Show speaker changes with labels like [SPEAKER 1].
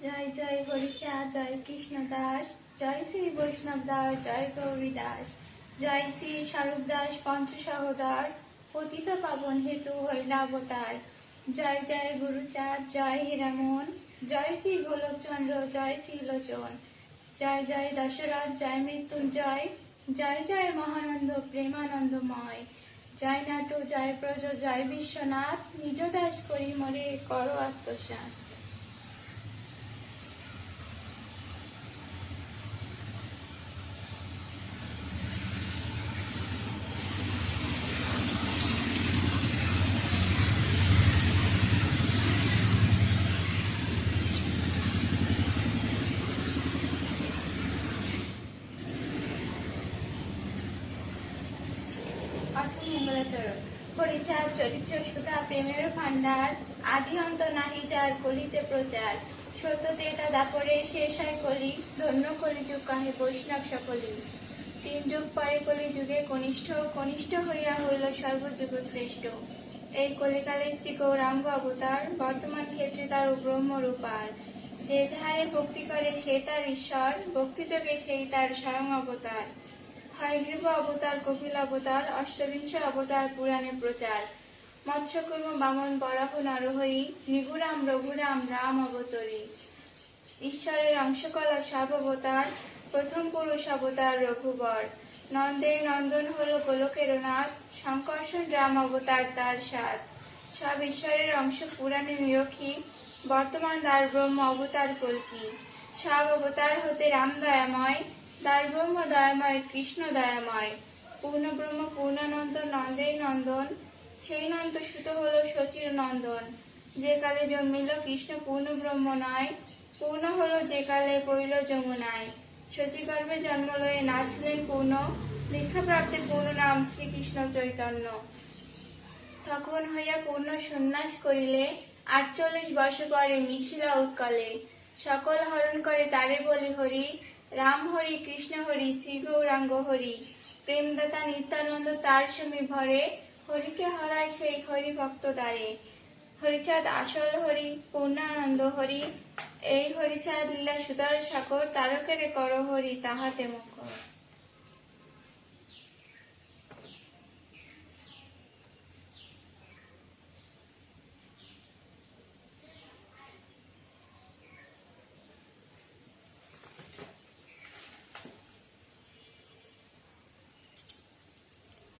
[SPEAKER 1] জয় জয় হরিচাঁদ, জয় কৃষ্ণ দাস, জয় শ্রী বৈষ্ণব দাস, জয় গৌরী দাস, জয় শ্রী স্বরূপ দাস পঞ্চ সহোদর, পতিত পাবন হেতু হইলাবতার। জয় জয় গুরুচাঁদ, জয় হীরামন, জয় শ্রী গোলকচন্দ্র, জয় শ্রী লোচন, জয় জয় দশরথ, জয় মৃত্যুঞ্জয়, জয় জয় মহানন্দ প্রেমানন্দময়, জয় নাটু, জয় ব্রজ, জয় বিশ্বনাথ, নিজ দাস করি মোরে করো আত্মসাৎ। হরিচাঁদ চরিত্র সুধা প্রেমের ভান্ডার, আদি অন্ত নাহি যার কলিতে প্রচার, সত্য তেতা দাপরে শেষ হয় কলি, ধন্য কলিযুগ কাহে বৈষ্ণব সকলি। 3 যুগ পরে কলি যুগে কনিষ্ঠ, কনিষ্ঠ হইয়া হইল সর্বযুগ শ্রেষ্ঠ। এই কলিকালে শ্রী গৌরাঙ্গ অবতার, বর্তমান ক্ষেত্রে তার ব্রহ্মরূপার। যে যাহারে ভক্তি করে সে তার ঈশ্বর, ভক্তিযোগে সেই তার স্বয়ং অবতার। হয়গ্রীব অবতার, কপিল অবতার, অষ্টবিংশ অবতার পুরাণে প্রচার। মৎস্যকুর্ম বামন বরাহ নরহরি, নিগুরাম রঘুরাম রাম অবতরী। ঈশ্বরের অংশকলা সব অবতার, প্রথম পুরুষ অবতার রঘুবর। নন্দের নন্দন হল গোলকের নাথ, শঙ্কর্ষণ রাম অবতার তার সাথ। সব ঈশ্বরের অংশ পুরাণে নিরখী, বর্তমান দ্বার ব্রহ্ম অবতার কল্কি। সব অবতার হতে রাম দয়াময়, দ্বার ব্রহ্ম দয়াময় কৃষ্ণ দয়াময়। পূর্ণ ব্রহ্ম পূর্ণানন্দ নন্দের নন্দন, সেই নন্দ সুত হল শচীর নন্দন। যে কালে জন্মিল কৃষ্ণ পূর্ণ ব্রহ্ম নয়, পূর্ণ হল যে কালে পইল যমুনায়। শচীগর্ভে জন্ম লয়ে নাচলেন পূর্ণ, দীক্ষাপ্রাপ্তে পূর্ণ নাম শ্রীকৃষ্ণ চৈতন্য। তখন হইয়া পূর্ণ সন্ন্যাস করিলে, 48 বর্ষ পরে মিশিলা উৎকলে। সকল হরণ করে তারে বলি হরি, রাম হরি কৃষ্ণ হরি শ্রী গৌরাঙ্গ হরি। প্রেমদাতা নিত্যানন্দ তার সমী ভরে, হরিকে হরায় সেই হরি ভক্ত দ্বারে। হরিচাঁদ আসল হরি, পূর্ণানন্দ হরি, এই হরিচাঁদ লীলা সুদর সাগর, তারকেরে কর হরি তাহাতে মুখর।